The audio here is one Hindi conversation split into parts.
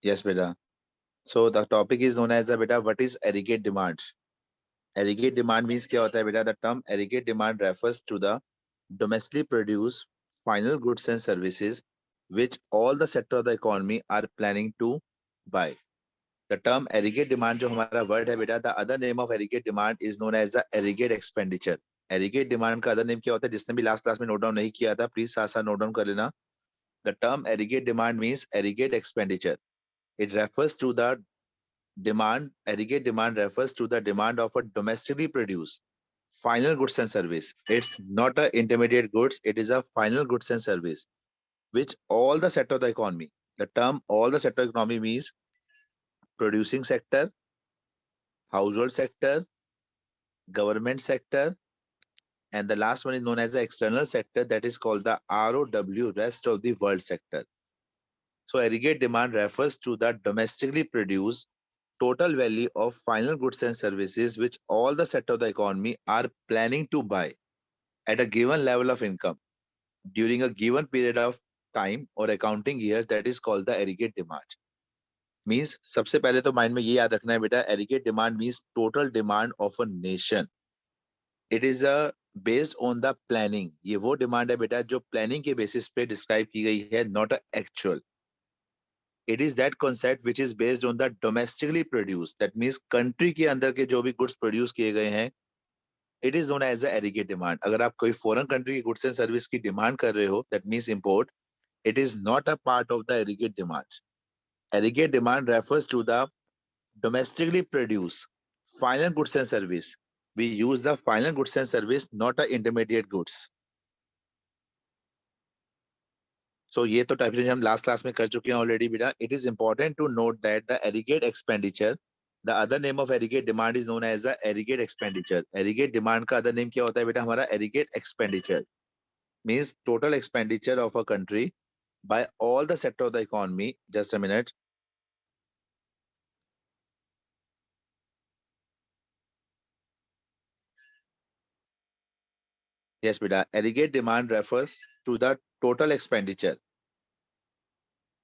Yes, beta. So the topic is known as the beta. What is aggregate demand? Aggregate demand means क्या होता है beta? The term aggregate demand refers to the domestically produced final goods and services which all the sector of the economy are planning to buy. The term aggregate demand जो हमारा word है बेटा, the other name of aggregate demand is known as the aggregate expenditure. Aggregate demand का other name क्या होता है? जिसने भी last class में note down नहीं किया था, please साथ साथ note down कर लेना. The term aggregate demand means aggregate expenditure. It refers to the demand. Aggregate demand refers to the demand of a domestically produced final goods and service. It's not a intermediate goods, it is a final goods and service, which all the sector of the economy. The term all the sector economy means producing sector, household sector, government sector, and the last one is known as the external sector, that is called the ROW, rest of the world sector. So aggregate demand refers to the domestically produced total value of final goods and services which all the sector of the economy are planning to buy at a given level of income during a given period of time or accounting year, that is called the aggregate demand. Means सबसे पहले तो माइंड में ये याद रखना है बेटा, aggregate demand means total demand of a nation. It is a based on the planning. ये वो डिमांड है बेटा जो प्लानिंग के बेसिस पे डिस्क्राइब की गई है, not a actual. It is that concept which is based on the domestically produced, that means country के अंदर के जो भी goods produce किए गए हैं, it is known as the aggregate demand. अगर आप कोई foreign country की goods and service की demand कर रहे हो, that means import, it is not a part of the aggregate demand. Aggregate demand refers to the domestically produced final goods and service. We use the final goods and service, not the intermediate goods. So ये तो टाइप हम लास्ट क्लास में कर चुके हैं ऑलरेडी बेटा. It is important to note that the aggregate expenditure, the other name of aggregate demand is known as the aggregate expenditure. Aggregate demand का other name क्या होता है बेटा हमारा? Aggregate expenditure means total expenditure of a country by all the sector of the economy. Just a minute. Yes बेटा, aggregate demand refers to the total expenditure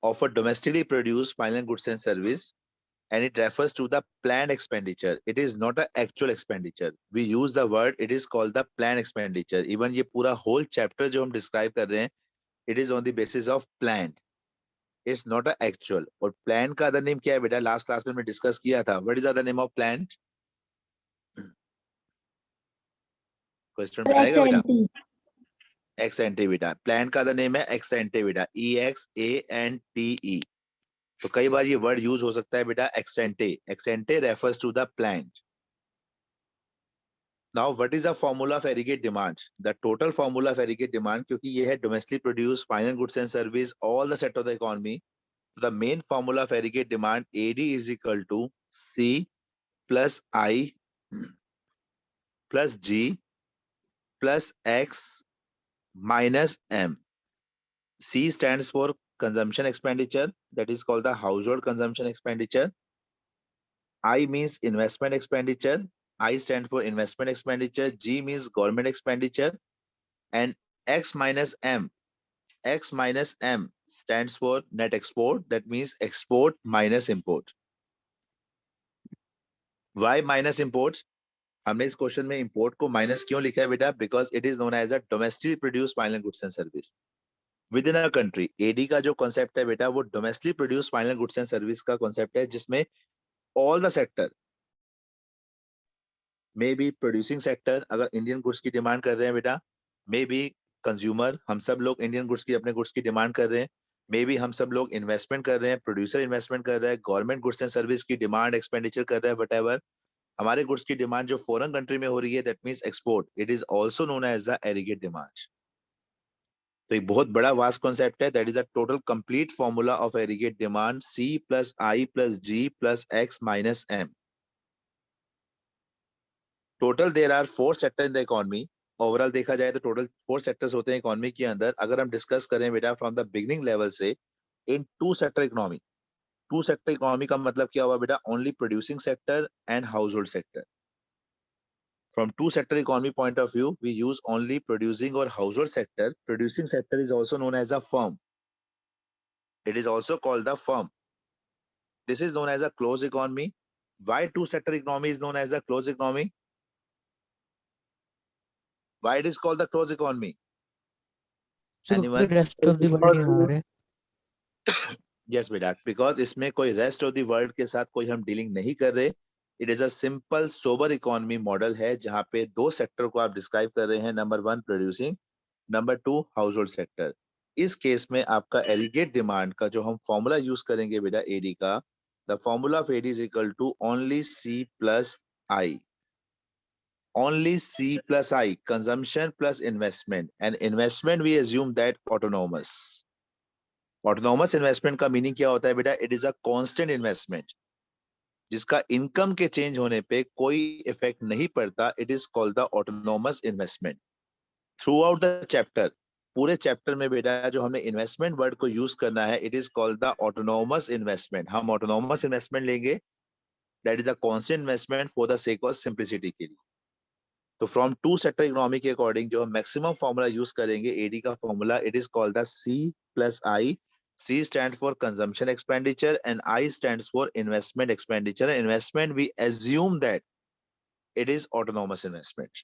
of a domestically produced final goods and service, and it refers to the planned expenditure. It is not an actual expenditure. We use the word, it is called the planned expenditure. Even ये पूरा whole chapter जो हम describe कर रहे हैं, it is on the basis of planned. It's not a actual. और plan का other name क्या है बेटा? Last class में मैं discuss किया था. What is the other name of planned? Question में आएगा बेटा? XNT. Ex ante बेटा. Plan का other name है ex ante बेटा. EXANTE. तो कई बार ये वर्ड यूज हो सकता है बेटा ex ante. Ex ante refers to the planned. Now, what is the formula of aggregate demand? The total formula of aggregate demand, क्योंकि ये है domestically produced final goods and service, all the sector of the economy. The main formula of aggregate demand, AD is equal to C plus I plus G plus X minus M. C stands for consumption expenditure, that is called the household consumption expenditure. I means investment expenditure. I stands for investment expenditure. G means government expenditure. And X minus M. X minus M stands for net export. That means export minus import. Why minus imports? हमने इस क्वेश्चन में इंपोर्ट को माइनस क्यों लिखा है बेटा? Because it is known as a domestically produce final goods and service within a country. AD का जो कॉन्सेप्ट है बेटा वो domestically produce final goods and service का कॉन्सेप्ट है, जिसमें all the sector may be producing sector अगर इंडियन गुड्स की डिमांड कर रहे हैं बेटा, मे बी कंज्यूमर, हम सब लोग इंडियन गुड्स की अपने गुड्स की डिमांड कर रहे हैं, मे बी हम सब लोग इन्वेस्टमेंट कर रहे हैं, प्रोड्यूसर इन्वेस्टमेंट कर रहा है, गवर्नमेंट गुड्स एंड सर्विस की डिमांड एक्सपेंडिचर कर रहा है, वट हमारे गुड्स की डिमांड जो फॉरेन कंट्री में हो रही है, that means export. It is also known as the aggregate demand. तो एक बहुत बड़ा वास्ट कॉन्सेप्ट है. That is a total complete formula of aggregate demand, C plus I plus G plus X minus M. Total there are 4 sector in the economy. Overall देखा जाए तो टोटल 4 सेक्टर्स होते हैं इकोनॉमी के अंदर. अगर हम डिस्कस करें बेटा फ्रॉम द बिगिनिंग लेवल से, इन 2 सेक्टर इकोनॉमी. 2 सेक्टर इकोनॉमी का मतलब क्या हुआ बेटा? Only producing sector and house hold sector. From two sector economy point of view, we use only producing or household sector. Producing sector is also known as a firm. It is also called the firm. This is known as a closed economy. Why two-sector economy is known as a closed economy? Why it is called the closed economy? So क्योंकि Anyone? Rest of the world नहीं आ रहे. Yes, बेटा, because इसमें कोई रेस्ट ऑफ द वर्ल्ड के साथ कोई हम डीलिंग नहीं कर रहे. It is a simple sober economy model है जहां पे दो सेक्टर को आप डिस्क्राइब कर रहे हैं. Number one producing, number two house hold sector. इस केस में आपका एग्रीगेट डिमांड का जो हम फॉर्मूला यूज करेंगे बेटा एडी का, the formula of AD is equal to only C plus I. Only C plus I, consumption plus investment. And investment, we assume that autonomous. Autonomous investment का मीनिंग क्या होता है बेटा? It is a constant investment जिसका इनकम के चेंज होने पे कोई इफेक्ट नहीं पड़ता. It is called the autonomous investment. Through out the chapter, पूरे चैप्टर में बेटा जो हमने इन्वेस्टमेंट वर्ड को यूज करना है, it is called the autonomous investment. हम ऑटोनोमस इन्वेस्टमेंट लेंगे, that is a constant investment for the sake of simplicity के लिए. तो फ्रॉम टू सेक्टर इकोनॉमी के अकॉर्डिंग जो हम मैक्सिमम फॉर्मूला यूज करेंगे एडी का formula, it is called the C plus I. C stands for consumption expenditure and I stands for investment expenditure. Investment, we assume that it is autonomous investment.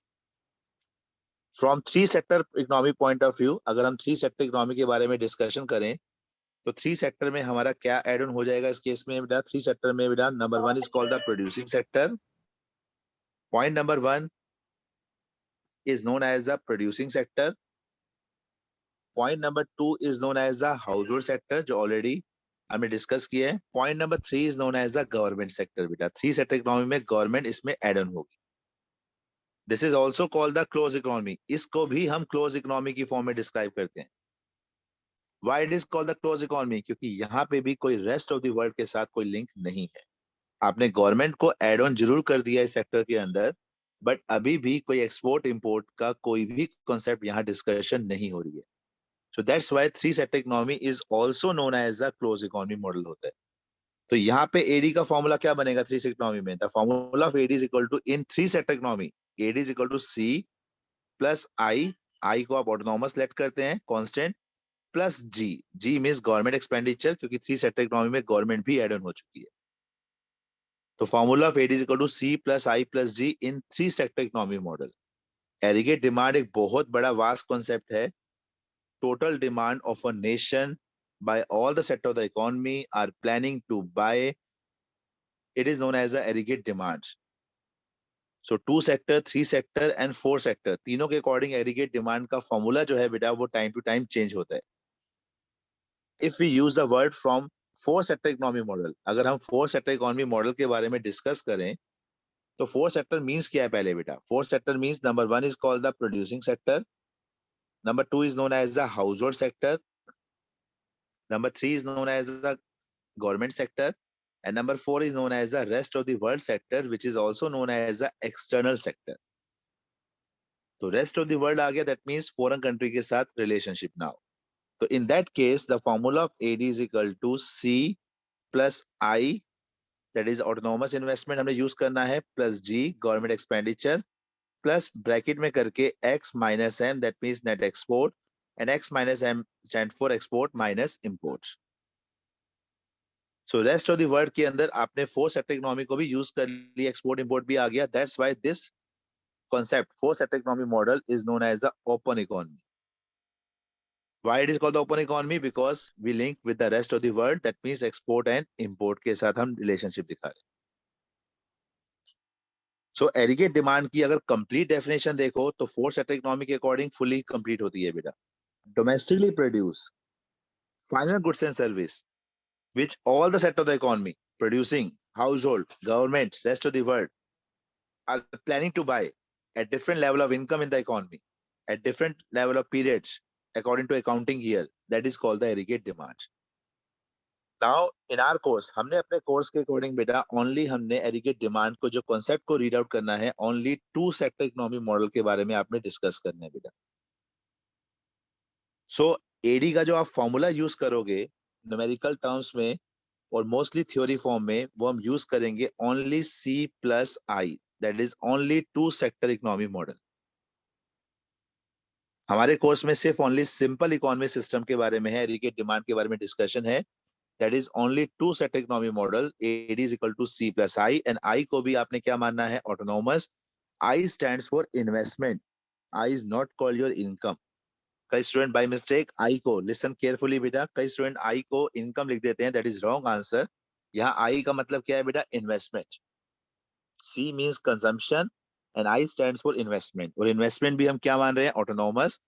From three sector economy point of view, अगर हम थ्री सेक्टर इकोनॉमी के बारे में डिस्कशन करें तो थ्री सेक्टर में हमारा क्या एड ऑन हो जाएगा इस केस में बेटा? थ्री सेक्टर में बेटा number one is called the producing sector. Point number one is known as the producing sector. Point number two is known as the household sector, जो already हमने डिस्कस किया है. Point number three is known as the government sector. बेटा थ्री सेक्टर इकोनॉमी में गवर्नमेंट इसमें एड ऑन होगी. This is also called the close economy. इसको भी हम क्लोज इकोनॉमी की फॉर्म में डिस्क्राइब करते हैं. Why it is called the close economy? क्योंकि यहाँ पे भी कोई रेस्ट ऑफ द वर्ल्ड के साथ कोई लिंक नहीं है. आपने गवर्नमेंट को एड ऑन जरूर कर दिया इस सेक्टर के अंदर, बट अभी भी कोई एक्सपोर्ट इंपोर्ट का कोई भी कॉन्सेप्ट यहाँ डिस्कशन नहीं हो रही है. So that's why three sector economy is also known as a closed economy model होता है. तो यहाँ पे AD का फॉर्मूला क्या बनेगा थ्री सेक्टर इकोनॉमी में? The formula of AD is equal to, in three sector economy AD is equal to C plus I को आप ऑटोनॉमस लेट करते हैं constant, plus G means government expenditure, क्योंकि थ्री सेक्टर इकोनॉमी में गवर्नमेंट भी एड ऑन हो चुकी है. तो formula of AD is equal to C plus I plus G in three sector economy model. Aggregate demand एक बहुत बड़ा वास्ट कॉन्सेप्ट है. Total demand of a nation by all the sector of the economy are planning to buy. It is known as the aggregate demand. So two sector, three sector and four sector तीनों के अकॉर्डिंग एग्रीगेट डिमांड का फॉर्मूला जो है बेटा वो टाइम टू टाइम चेंज होता है. If we use the word from four sector economy model, अगर हम फोर सेक्टर इकोनॉमी मॉडल के बारे में डिस्कस करें तो फोर सेक्टर मींस क्या है पहले बेटा? Four sector means number one is called the producing sector, number two is known as the household sector, number three is known as the government sector, and number four is known as the rest of the world sector, which is also known as the external sector. तो rest of the world आ गया, that means foreign country के साथ relationship now. तो in that case the formula of AD is equal to C plus I, that is autonomous investment हमने use करना है, plus G government expenditure, plus bracket में करके X minus M, that means net export, and X minus M stand for export minus import. So rest of the world के अंदर आपने फोर सेक्टर इकोनॉमी को भी यूज कर लिया, एक्सपोर्ट इंपोर्ट भी आ गया. That's why this concept four sector economy model is known as the open economy. Why it is called the open economy? Because we link with the rest of the world, that means export and import के साथ हम रिलेशनशिप दिखा रहे हैं. सो एग्रीगेट डिमांड की अगर कंप्लीट डेफिनेशन देखो तो फोर सेक्टर इकोनॉमी के अकॉर्डिंग फुली कंप्लीट होती है बेटा. Domestically produce final goods and service which all the sector of the economy, producing, household, governments, rest of the world are planning to buy at different level of income in the economy, at different level of periods, according to accounting year. That is called the aggregate demand. Now, in our course, हमने अपने कोर्स के अकॉर्डिंग बेटा ओनली हमने एग्रीगेट डिमांड को जो कॉन्सेप्ट को रीड आउट करना है, only two sector economy model के बारे में आपने डिस्कस करना है बेटा. सो एडी का जो आप फॉर्मूला यूज करोगे न्यूमेरिकल टर्म्स में और मोस्टली थ्योरी फॉर्म में, वो हम यूज करेंगे only C plus I, that is only two sector economy model. हमारे कोर्स में सिर्फ ओनली सिंपल इकोनॉमी सिस्टम के बारे में है, एग्रीगेट डिमांड के बारे में डिस्कशन है. That is only two set economy model, AD is equal to C plus I, and I को भी आपने क्या मानना है, autonomous. I stands for investment. I is not call your income. कई स्टूडेंट बाय मिस्टेक आई को, लिसन केयरफुली बेटा, कई स्टूडेंट आई को इनकम लिख देते हैं, दैट इज रॉन्ग आंसर. यहाँ आई का मतलब क्या है बेटा, investment. C means consumption and I stands for investment, और इन्वेस्टमेंट भी हम क्या मान रहे हैं, ऑटोनोमस.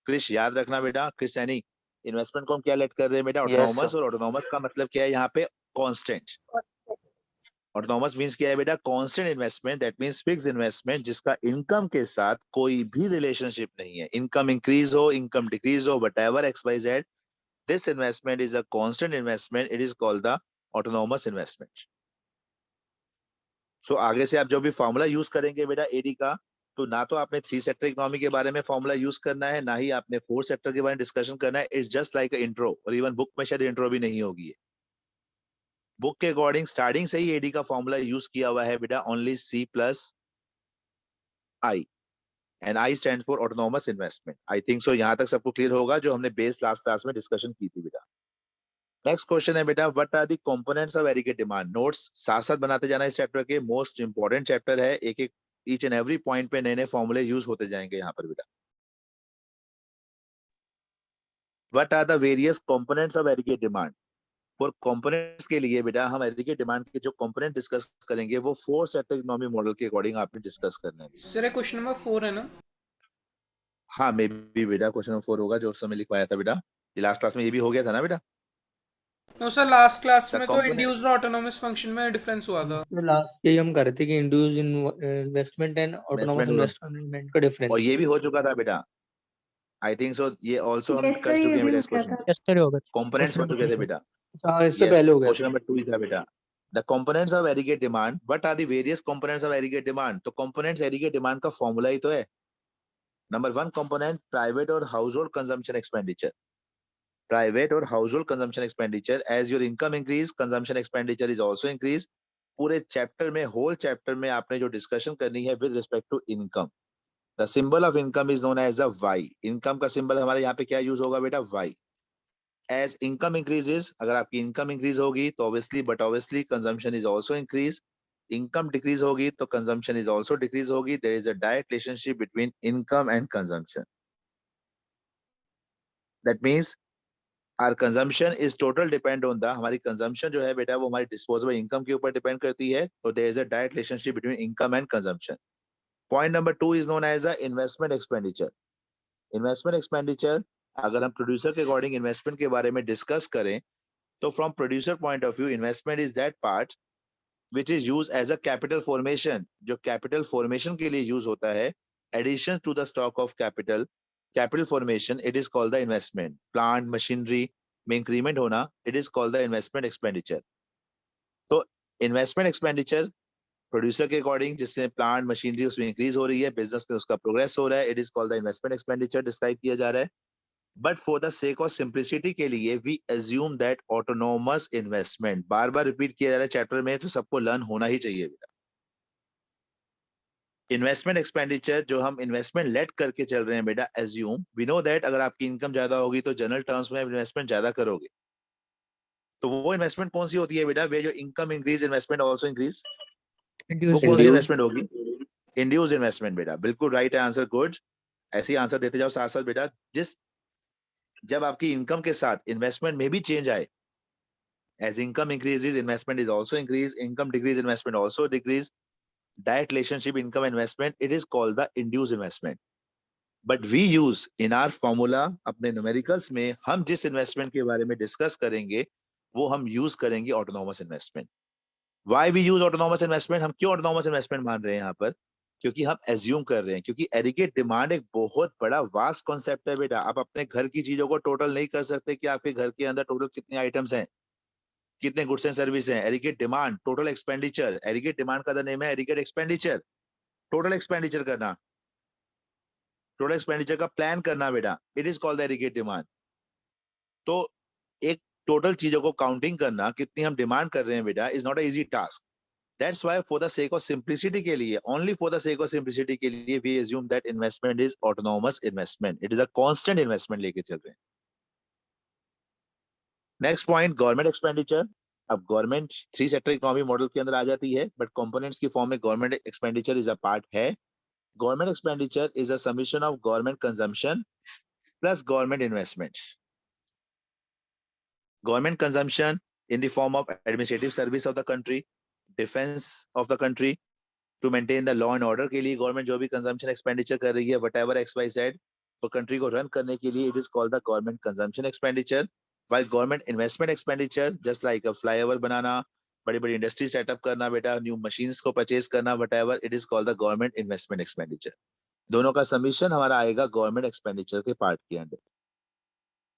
क्रिश याद रखना बेटा, क्रिश सैनी, इन्वेस्टमेंट को हम क्या लेट कर रहे हैं बेटा, Yes, sir. ऑटोनोमस, और ऑटोनोमस का मतलब क्या है यहाँ पे, कांस्टेंट. ऑटोनोमस मींस क्या है बेटा, constant investment, that means fix investment जिसका इनकम के साथ कोई भी रिलेशनशिप नहीं है. इनकम इंक्रीज हो, इनकम डिक्रीज हो, whatever X Y Z, this investment is a constant investment, it is called the autonomous investment. So आगे से आप जो भी फॉर्मूला यूज करेंगे बेटा एडी का, तो ना तो आपने थ्री सेक्टर इकोनॉमी के बारे में फॉर्मूला यूज करना है, ना ही आपने फोर सेक्टर के बारे में डिस्कशन करना है. इट्स जस्ट लाइक इंट्रो, और इवन बुक में शायद इंट्रो भी नहीं होगी. बुक के अकॉर्डिंग स्टार्टिंग से ही एडी का फॉर्मूला यूज किया हुआ है बेटा, only C plus I, and I stand for autonomous investment. I think so यहाँ तक सबको क्लियर होगा जो हमने बेस लास्ट क्लास में डिस्कशन की थी बेटा. नेक्स्ट क्वेश्चन है बेटा, what are the components of aggregate demand. Notes साथ साथ बनाते जाना, इस चैप्टर के मोस्ट इंपॉर्टेंट चैप्टर है. एक एक ईच एंड एवरी पॉइंट पे नए नए फॉर्मूले यूज होते जाएंगे यहाँ पर बेटा. What are the various components of aggregate demand. Four components के लिए बेटा हम एग्रीगेट डिमांड के जो कंपोनेंट डिस्कस करेंगे वो फोर सेक्टर इकोनॉमी मॉडल के अकॉर्डिंग आपने डिस्कस करना है. सर क्वेश्चन नंबर 4 है ना? हाँ मे बी बेटा क्वेश्चन नंबर 4 होगा जो उस समय लिखवाया था बेटा. लास्ट क्लास में ये भी हो गया था ना बेटा. नो सर, लास्ट क्लास द में तो कंपोनेंट इंड्यूस्ड ऑटोनोमस फंक्शन में डिफरेंस हुआ था. तो लास्ट ये हम कर रहे थे कि induce investment and autonomous investment, investment का डिफरेंस. और ये भी हो चुका था बेटा. आई थिंक सो ये ऑल्सो हम यस कर सर, ये चुके हैं भी बेटा हो इस गया क्वेश्चन था। को. यस सर होगा. कंपोनेंट्स हो चुके थे बेटा. हाँ इससे Yes, पहले हो गया. क्वेश्चन नंबर 2 ही था बेटा. The components of aggregate demand. What are the various components of aggregate demand? तो components aggregate demand का फॉर्मूला ही तो है. नंबर 1 component private और household consumption expenditure. Private और household consumption expenditure. As your income increase, consumption expenditure is also increase. पूरे चैप्टर में, होल चैप्टर में आपने जो डिस्कशन करनी है with respect to income. The symbol of income is known as a Y. Income का सिंबल हमारे यहाँ पे क्या यूज होगा बेटा, वाई. As income increases, अगर आपकी इनकम इंक्रीज होगी तो obviously, but obviously consumption is also increase. Income decrease होगी तो कंजम्पशन इज आल्सो डिक्रीज होगी. There is a direct relationship between income and consumption. That means our consumption is total depend on the, हमारी कंजम्पशन जो है बेटा वो हमारी डिस्पोजेबल इनकम के ऊपर डिपेंड करती है. तो there is a direct relationship between income and consumption. Point number 2 is known as a investment expenditure. Investment expenditure, अगर हम प्रोड्यूसर के अकॉर्डिंग इन्वेस्टमेंट के बारे में डिस्कस करें, तो from producer point of view investment is that part which is use as a capital formation, जो कैपिटल फॉर्मेशन के लिए यूज होता है. Addition to the stock of capital, capital formation, it is called the investment. Plant machinery में इंक्रीमेंट होना, it is called the investment expenditure. तो इन्वेस्टमेंट एक्सपेंडिचर प्रोड्यूसर के अकॉर्डिंग जिससे प्लांट मशीनरी उसमें इंक्रीज हो रही है, बिजनेस में उसका प्रोग्रेस हो रहा है, it is called the investment expenditure describe किया जा रहा है. But for the sake of simplicity के लिए we assume that autonomous investment, बार बार रिपीट किया जा रहा है चैप्टर में तो सबको लर्न होना ही चाहिए बेटा. इन्वेस्टमेंट एक्सपेंडिचर जो हम इन्वेस्टमेंट लेट करके चल रहे हैं बेटा, एज्यूम वी नो दैट अगर आपकी इनकम ज्यादा होगी तो जनरल टर्म्स में इन्वेस्टमेंट ज्यादा करोगे. तो वो इन्वेस्टमेंट कौन सी होती है बेटा, वे जो income increase investment also increase, वो इंड्यूस कौन सी Induce. इन्वेस्टमेंट होगी, इंड्यूस इन्वेस्टमेंट बेटा. बिल्कुल राइट आंसर, गुड. ऐसे ही आंसर देते जाओ साथ साथ बेटा. जिस जब आपकी इनकम के साथ इन्वेस्टमेंट में भी चेंज आए, as income increases investment is also increase, income decrease investment also decrease, direct relationship income investment, it is called the induced investment. But we use in our formula, अपने numericals में हम जिस investment के बारे में discuss करेंगे वो हम use करेंगे autonomous investment. Why we use autonomous investment? हम क्यों autonomous investment मान रहे हैं यहाँ पर, क्योंकि हम assume कर रहे हैं, क्योंकि एरिगेट डिमांड एक बहुत बड़ा वास्ट कॉन्सेप्ट है बेटा. आप अपने घर की चीजों को टोटल नहीं कर सकते कि आपके घर के अंदर टोटल कितने आइटम्स हैं, कितने गुड्स एंड सर्विस हैं. एरिगेट डिमांड, टोटल एक्सपेंडिचर, एरिगेट डिमांड का नेम है एरिगेट एक्सपेंडिचर. टोटल एक्सपेंडिचर करना, टोटल एक्सपेंडिचर का प्लान करना बेटा, इट इज कॉल्ड एरिगेट डिमांड. तो एक टोटल चीजों को काउंटिंग करना कितनी हम डिमांड कर रहे हैं बेटा is not a easy task. That's why for the sake of simplicity के लिए, only for the sake of simplicity के लिए we assume that investment is autonomous investment. It is a constant investment लेके चल रहे हैं. Next point government expenditure. अब गवर्नमेंट 3 सेक्टर इकोनॉमी मॉडल के अंदर आ जाती है, बट कंपोनेंट्स की फॉर्म में government expenditure is a part है। Government expenditure is a summation of government consumption plus government investment. Government consumption in the form of administrative service of the country, defence of the country, to maintain the law and order के लिए गवर्नमेंट जो भी कंजम्पशन एक्सपेंडिचर कर रही है whatever X Y Z, तो कंट्री को रन करने के लिए it is called the government consumption expenditure. While government investment expenditure just like a flyover बनाना, बड़ी बड़ी इंडस्ट्री सेटअप करना बेटा, न्यू मशीन्स को परचेज करना, whatever, it is called the government investment expenditure. दोनों का समीशन हमारा आएगा गवर्नमेंट एक्सपेंडिचर के पार्ट के अंदर।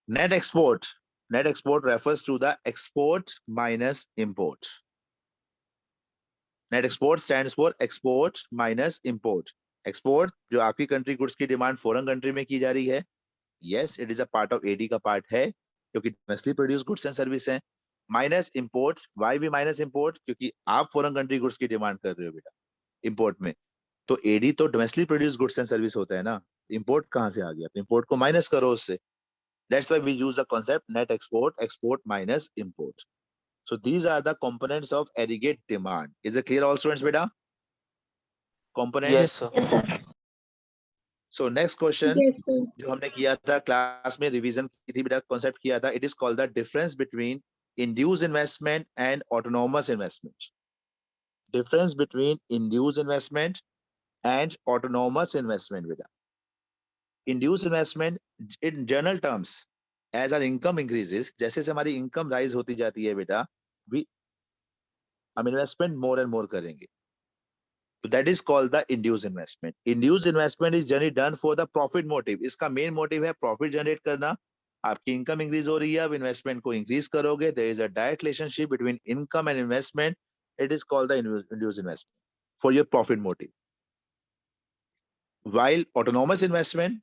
Net export, net export refers to the export minus import. Net export stands for export minus import. Export जो आपकी कंट्री गुड्स की डिमांड फॉरेन कंट्री में की जा रही है, yes it is a part of AD का पार्ट है क्योंकि domestically produce goods and service है। माइनस इंपोर्ट, वाई भी माइनस इंपोर्ट, क्योंकि आप फॉरेन कंट्री गुड्स की डिमांड कर रहे हो बेटा इंपोर्ट में, तो एडी तो domestically produce goods and service होता है ना, इंपोर्ट कहां से आ गया, तो इंपोर्ट को माइनस करो उससे। That's why we use the concept net export, export minus import. So these are the components of aggregate demand. Is it clear all students beta? Yes, Components. sir. Yes, sir. So next question Yes, sir. जो हमने किया था क्लास में रिवीजन की थी बेटा, कॉन्सेप्ट किया था, it is called the difference between induce investment and autonomous investment. Difference between induce investment and autonomous investment बेटा। Induce investment in general terms as our income increases, जैसे जैसे हमारी इनकम राइज होती जाती है बेटा, वी हम इन्वेस्टमेंट मोर एंड मोर करेंगे, तो that is called the induce investment. Induce investment is generally done for the profit motive. इसका मेन मोटिव है प्रॉफिट जनरेट करना। आपकी इनकम इंक्रीज हो रही है, आप इन्वेस्टमेंट को इंक्रीज करोगे, there is a direct relationship between income and investment, it is called the induce investment for your profit motive. while autonomous investment,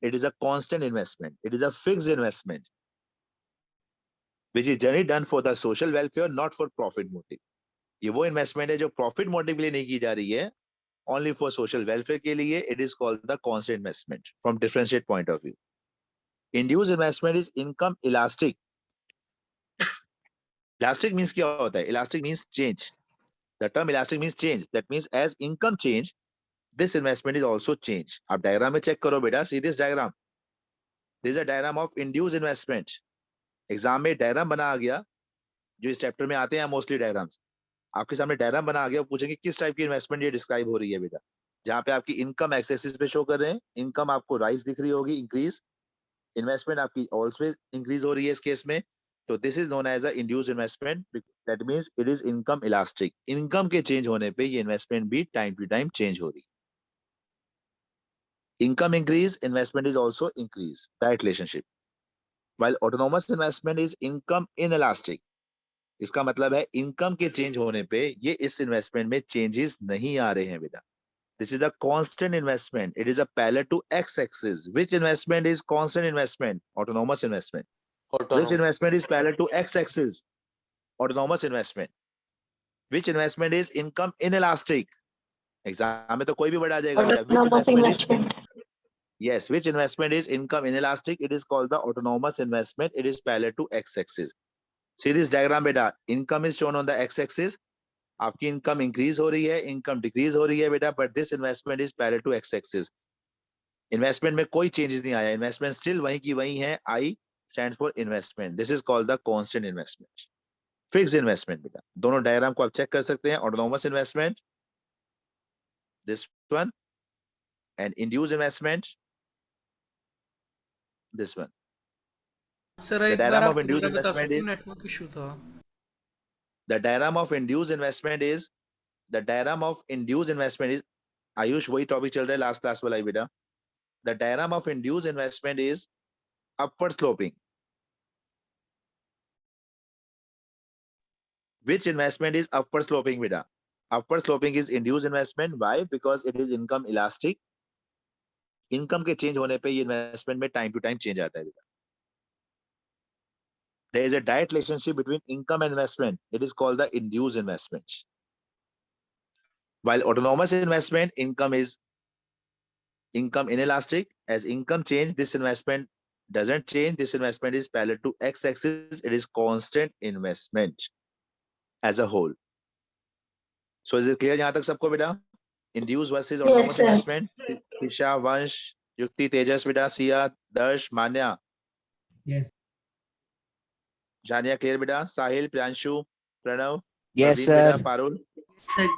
it is a constant investment, it is a fixed investment which is generally done for the social welfare, not for profit motive। ये वो इन्वेस्टमेंट है जो प्रॉफिट मोटिव के लिए नहीं की जा रही है, only for social welfare के लिए, it is called the constant investment from differentiate point of view। Induced investment is income elastic। Elastic means क्या होता है? Elastic means change। The term elastic means change, that means as income change this investment is also change। आप डायग्राम में चेक करो बेटा, see this diagram, this is a diagram of induced investment। Exam में डायग्राम बना आ गया, जो इस चैप्टर में आते हैं मोस्टली डायग्राम्स, आपके सामने डायग्राम बना आ गया, पूछेंगे किस टाइप की इन्वेस्टमेंट ये डिस्क्राइब हो रही है बेटा, जहां पे आपकी इनकम एक्सेसिस पे शो कर रहे हैं, इनकम आपको राइज दिख रही होगी, इंक्रीज, इन्वेस्टमेंट आपकी ऑलवेज इंक्रीज हो रही है इस केस में, तो this is known as a induced investment, that means it is income elastic. Income के चेंज होने पे ये इन्वेस्टमेंट भी टाइम टू टाइम चेंज हो रही है। Income increase, investment is also increase, direct relationship. while autonomous investment is income inelastic, इसका मतलब है इनकम के चेंज होने पे ये इस इन्वेस्टमेंट में चेंजेस नहीं आ रहे हैं बेटा। This is a constant investment, it is a parallel to X axis. Which investment is constant investment? Autonomous investment. Which Autonomous. Investment is parallel to X axis? Autonomous investment. Which investment is income inelastic? Exam में तो कोई भी वर्ड आ जाएगा बेटा। Which Autonomous investment is in, investment. yes, which investment is income inelastic? It is called the autonomous investment, it is parallel to x axis। See this diagram बेटा, income is shown on the X axis, आपकी इनकम इंक्रीज हो रही है, इनकम डिक्रीज हो रही है बेटा, but this investment is parallel to X axis. Investment में कोई चेंजेस नहीं आया, इन्वेस्टमेंट स्टिल वही की वही है। I stand for investment, this is called the constant investment. Fixed investment बेटा, दोनों डायग्राम को आप चेक कर सकते हैं। Autonomous investment this one, and induced investment this one. Sir the एक बार डायग्राम आप ऑफ इंड्यूस्ड दोबारा बता इन्वेस्टमेंट सकते हो, इज, नेटवर्क इशू था। the diagram of induced investment is, the diagram of induced investment is, Ayush वही टॉपिक चल रहा है लास्ट क्लास वाला ही बेटा। The diagram of induced investment is upward sloping। which investment is upward sloping beta? Upward sloping is induced investment। why? Because it is income elastic। Income के चेंज होने पे ये इन्वेस्टमेंट में टाइम टू टाइम चेंज आता है बेटा। there is a direct relationship between income and investment, it is called the induced investment। while autonomous investment, income is income inelastic, as income change this investment doesn't change. This investment is parallel to x-axis. It is constant investment as a whole. So is it clear यहाँ तक सबको बेटा? Induced versus autonomous investment. Tisha, Vansh, Yukti, Tejas बेटा, Sia, Darsh, Manya. Yes. जानिया clear बेटा? Sahil, Priyanshu, Pranav, Yes, Praveen sir. बेटा, Parul,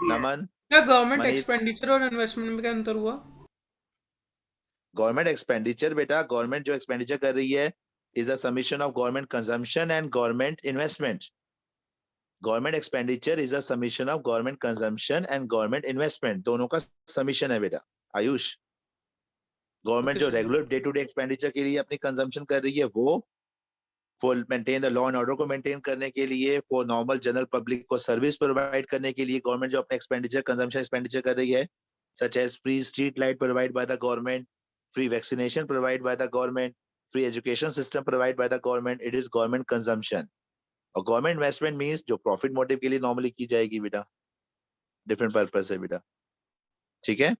Naman, क्या गवर्नमेंट Manit. एक्सपेंडिचर और इन्वेस्टमेंट में क्या अंतर हुआ? गवर्नमेंट एक्सपेंडिचर बेटा, गवर्नमेंट जो एक्सपेंडिचर कर रही है is a summation of government consumption and government investment. Government expenditure is a summation of government consumption and government investment. दोनों का समीशन है बेटा. आयुष, गवर्नमेंट Okay, जो sir. Regular day to day expenditure के लिए अपनी कंजम्पशन कर रही है वो for maintain the law and order को मेंटेन करने के लिए, फॉर नॉर्मल जनरल पब्लिक को सर्विस प्रोवाइड करने के लिए गवर्नमेंट जो अपने एक्सपेंडिचर कंजम्पशन एक्सपेंडिचर कर रही है, such as free street light provide by the government, free vaccination provide by the government, free education system provide by the government. It is government consumption. और गवर्नमेंट इन्वेस्टमेंट मींस जो प्रॉफिट मोटिव के लिए नॉर्मली की जाएगी बेटा, डिफरेंट पर्पस है बेटा. ठीक है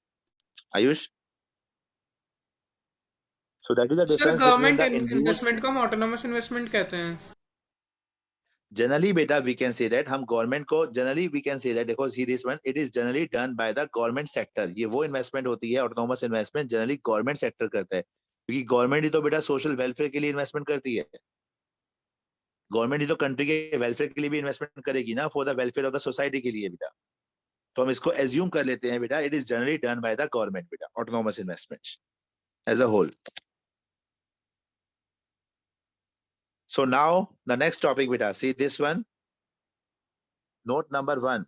Ayush? So that is the sir difference between government the induced. Investment को हम ऑटोनोमस इन्वेस्टमेंट कहते हैं. Generally beta we can say that हम गवर्नमेंट को generally we can say that देखो see this one, it is generally done by the government sector. ये वो इन्वेस्टमेंट होती है autonomous investment generally government sector करता है, क्योंकि गवर्नमेंट ही तो बेटा सोशल वेलफेयर के लिए इन्वेस्टमेंट करती है. गवर्नमेंट ही तो कंट्री के वेलफेयर के लिए भी इन्वेस्टमेंट करेगी ना, for the welfare of the society के लिए बेटा. तो हम इसको एज्यूम कर लेते हैं बेटा, it is generally done by the government बेटा, autonomous investment as a whole. So now the next topic beta, see this one, note number 1.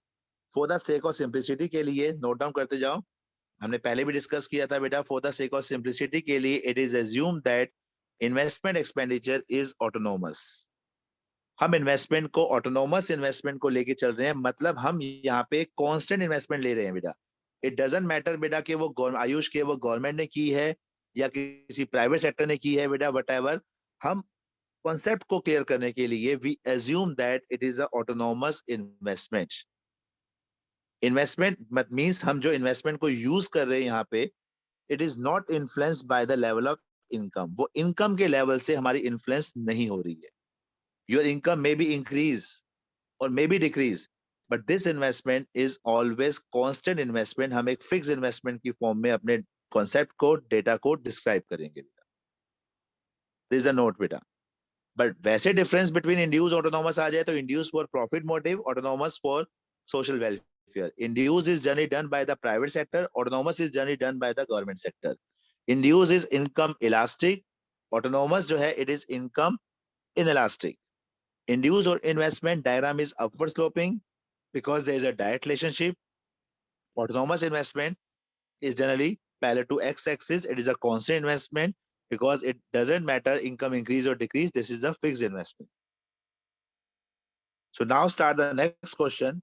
For the sake of simplicity के लिए नोट डाउन करते जाओ. हमने पहले भी डिस्कस किया था बेटा, for the sake of simplicity के लिए it is assumed that investment expenditure is autonomous. हम इन्वेस्टमेंट को ऑटोनोमस इन्वेस्टमेंट को लेके चल रहे हैं, मतलब हम यहाँ पे कांस्टेंट इन्वेस्टमेंट ले रहे हैं बेटा. इट डजंट मैटर बेटा कि वो आयुष के वो गवर्नमेंट ने की है या किसी प्राइवेट सेक्टर ने की है बेटा, वट हम कॉन्सेप्ट को क्लियर करने के लिए we assume that it is a autonomous investment. Investment मत मींस हम जो इन्वेस्टमेंट को यूज कर रहे हैं यहाँ पे, it is not influenced by the level of income. वो इनकम के लेवल से हमारी इन्फ्लुएंस नहीं हो रही है. Your income may be increase और may be decrease, but this investment is always constant investment. हम एक फिक्स इन्वेस्टमेंट की फॉर्म में अपने कॉन्सेप्ट को, डेटा को डिस्क्राइब करेंगे बेटा. दिस इज अ नोट बेटा. बट वैसे डिफरेंस बिटवीन इंड्यूस ऑटोनोमस आ जाए तो induce for profit motive, autonomous for social welfare. Induce is generally done by the private sector, autonomous is generally done by the government sector. Induce is income elastic, autonomous जो है it is income inelastic. Induced or investment diagram is upward sloping because there is a direct relationship. Autonomous investment is generally parallel to x-axis. It is a constant investment because it doesn't matter income increase or decrease. This is a fixed investment. So now start the next question.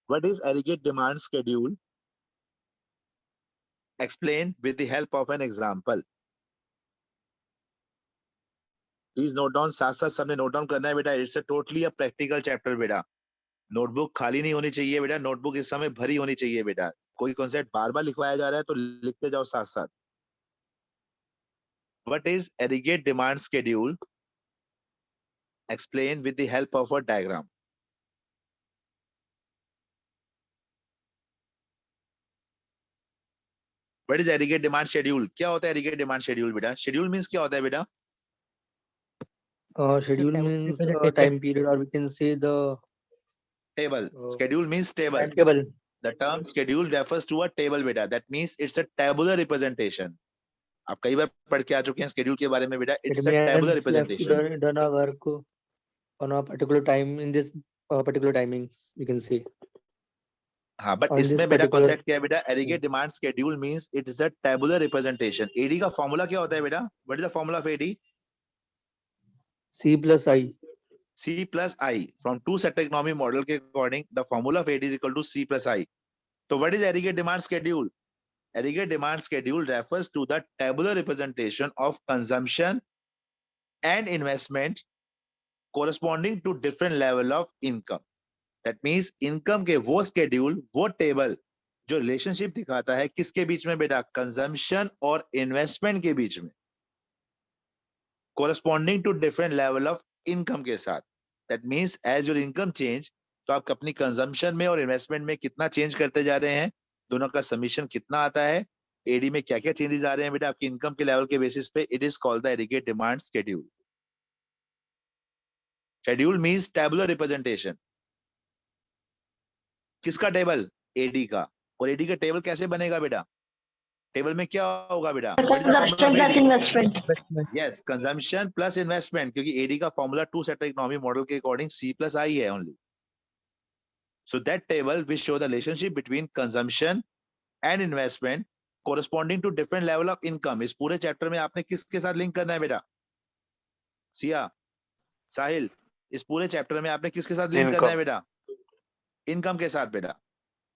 What is aggregate demand schedule? Explain with the help of an example. Please note down, साथ साथ सबने note down करना है बेटा. It's a totally a practical chapter बेटा. नोटबुक खाली नहीं होनी चाहिए बेटा, नोटबुक इस समय भरी होनी चाहिए बेटा. कोई कॉन्सेप्ट बार बार लिखवाया जा रहा है तो लिखते जाओ साथ साथ. What is aggregate demand schedule? Explain with the help of a diagram. What is aggregate demand schedule? क्या होता है aggregate demand schedule बेटा? Schedule means क्या होता है बेटा? Schedule means Representation. time period, or we can say the Table. Schedule means table. timetable. The term schedule refers to a table बेटा. That means it's a tabular representation. आप कई बार पढ़ के आ चुके हैं schedule के बारे में बेटा. It It's a tabular means we have to representation. done our work on a particular time in this particular timings, we can say. हाँ, but On this इसमें बेटा particular concept क्या है बेटा? Aggregate demand schedule means it is a tabular representation. AD का formula क्या होता है बेटा? What is the formula of AD? C plus I. C plus I. From two set economy model के according, the formula of AD is equal to C plus I. So what is aggregate demand schedule? Aggregate demand schedule refers to the tabular representation of consumption and investment corresponding to different level of income. That means income के वो schedule, वो table जो रिलेशनशिप दिखाता है किसके बीच में बेटा, कंजम्पशन और इन्वेस्टमेंट के बीच में, corresponding to different level of income के साथ। That means as your income change, तो आप अपनी कंजम्पशन में और इन्वेस्टमेंट में कितना चेंज करते जा रहे हैं, दोनों का समीशन कितना आता है, एडी में क्या क्या चेंजेस आ रहे हैं बेटा आपकी इनकम के लेवल के बेसिस पे, it is called the aggregate demand schedule. Schedule means tabular representation. किसका टेबल, एडी का। और एडी का टेबल कैसे बनेगा बेटा, टेबल में क्या होगा बेटा, what is the formula of AD, Investment. Yes consumption plus investment, क्योंकि एडी का formula two sector economy model के अकॉर्डिंग सी प्लस आई है only. So that table will show the relationship between consumption and investment corresponding to different level of income. इस पूरे चैप्टर में आपने किसके साथ लिंक करना है बेटा, सिया, साहिल, इस पूरे चैप्टर में आपने किसके साथ लिंक करना है बेटा, इनकम के साथ बेटा।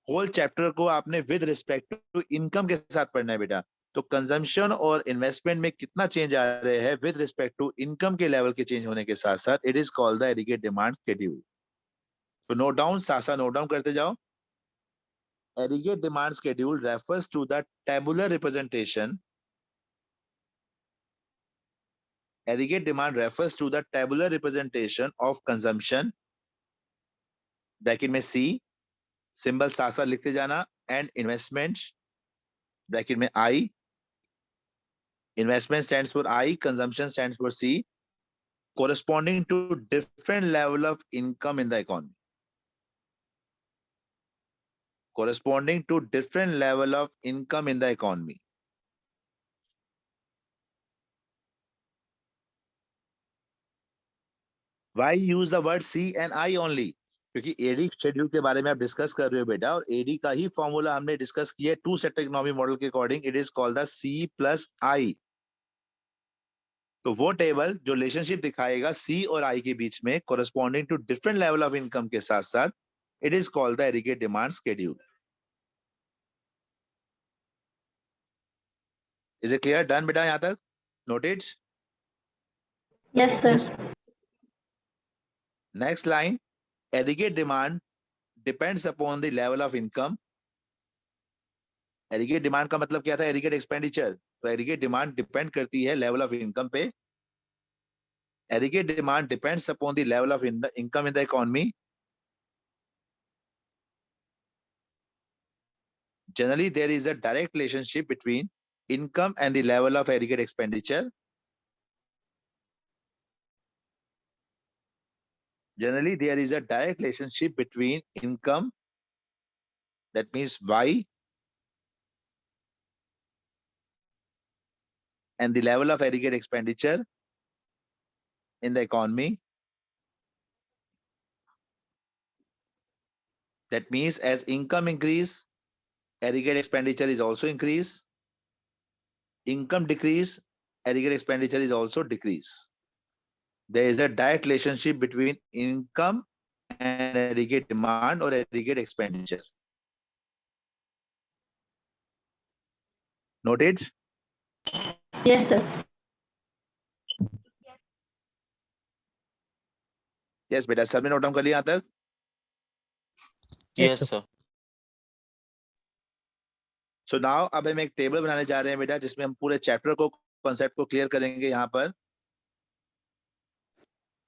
होल चैप्टर को आपने विद रिस्पेक्ट टू इनकम के साथ पढ़ना है बेटा। तो कंजम्पशन और इन्वेस्टमेंट में कितना चेंज आ रहे हैं विद रिस्पेक्ट टू इनकम के लेवल के चेंज होने के साथ साथ, it is called the aggregate demand schedule. तो नोट डाउन, सासा नोट डाउन करते जाओ। Aggregate demand schedule refers to the tabular representation, aggregate demand refers to the tabular representation of consumption, bracket में सी, सिंबल सासा लिखते जाना, एंड इन्वेस्टमेंट, ब्रैकेट में I, investment stands for I, consumption stands for C, corresponding to different level of income in the economy, corresponding to different level of income in the economy. Why use the word C and I only? क्योंकि एडी शेड्यूल के बारे में आप डिस्कस कर रहे हो बेटा, और एडी का ही फॉर्मूला हमने डिस्कस किया टू सेक्टर इकोनॉमी मॉडल के according, it is called the C plus I. तो वो टेबल जो रिलेशनशिप दिखाएगा सी और आई के बीच में corresponding to different level of income के साथ साथ, it is called the aggregate demand schedule. Is it clear, done बेटा यहां तक, noted? Yes, sir. Yes. Next line, aggregate demand depends upon the level of income. Aggregate demand का मतलब क्या था, एग्रीगेट एक्सपेंडिचर। तो एग्रीगेट डिमांड डिपेंड करती है लेवल ऑफ इनकम पे। Aggregate demand depends upon the level of income in the economy. Generally, there is a direct relationship between income and the level of aggregate expenditure. Generally, there is a direct relationship between income, that means Y, and the level of aggregate expenditure in the economy. That means as income increase, aggregate expenditure is also increase. Income decrease, aggregate expenditure is also decrease. There is a direct relationship between income and aggregate demand or aggregate expenditure. Noted? Yes, sir. Yes, बेटा, सबने नोट डाउन कर लिया यहाँ तक? Yes, sir. सो नाउ अब हम एक टेबल बनाने जा रहे हैं बेटा, जिसमें हम पूरे चैप्टर को, कॉन्सेप्ट को क्लियर करेंगे। यहाँ पर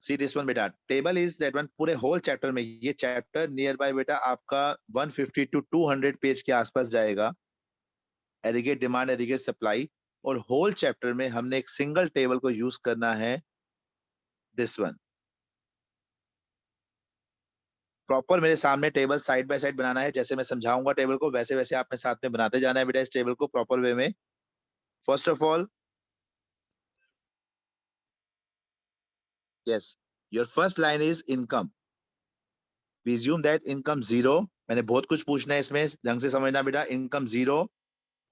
सी दिस वन बेटा, टेबल इज दैट वन, पूरे होल चैप्टर में, ये चैप्टर नियर बाय बेटा आपका 150 टू 200 पेज के आसपास जाएगा। एग्रीगेट डिमांड, एग्रीगेट सप्लाई, और होल चैप्टर में हमने एक सिंगल टेबल को यूज करना है, दिस वन। प्रॉपर मेरे सामने टेबल साइड बाय साइड बनाना है, जैसे मैं समझाऊंगा टेबल को वैसे वैसे आपने साथ में बनाते जाना है बेटा इस टेबल को प्रॉपर वे में। First of all, yes, your first line is income. We assume that income zero. मैंने बहुत कुछ पूछना है इसमें, ढंग से समझना बेटा। Income 0,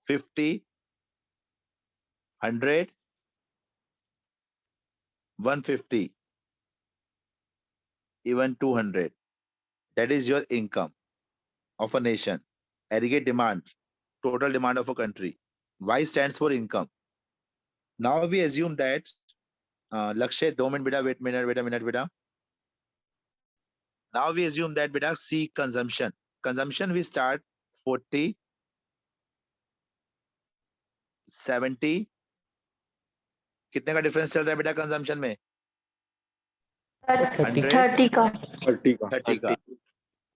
50, 100, 150, even 200. That is your income of a nation. Aggregate demand, total demand of a country. Y stands for income. Now we assume that लक्ष्य 2 मिनट बेटा, वेट मिनट बेटा। Now we assume that beta C consumption. Consumption we start 40, 70, कितने का डिफरेंस चल रहा है बेटा कंजम्पशन में? 30 30 का 30 का।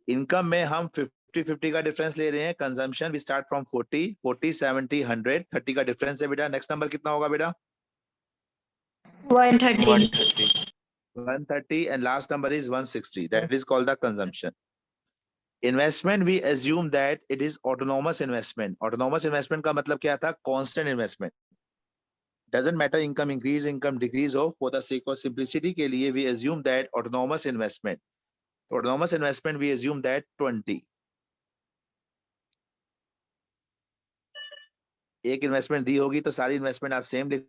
इनकम में हम 50-50 का डिफरेंस ले रहे हैं। कंजम्पशन वी स्टार्ट फ्रॉम 40, 70, 100, 30 का डिफरेंस है बेटा। नेक्स्ट नंबर कितना होगा बेटा? 130 130 and last number is 160. That is called the consumption. Investment we assume that it is autonomous investment. Autonomous investment का मतलब क्या था? Constant investment. Doesn't matter income increase, income decrease हो, for the sake of simplicity के लिए we assume that autonomous investment. Autonomous investment we assume that 20. एक इन्वेस्टमेंट दी होगी तो सारी इन्वेस्टमेंट आप सेम लिख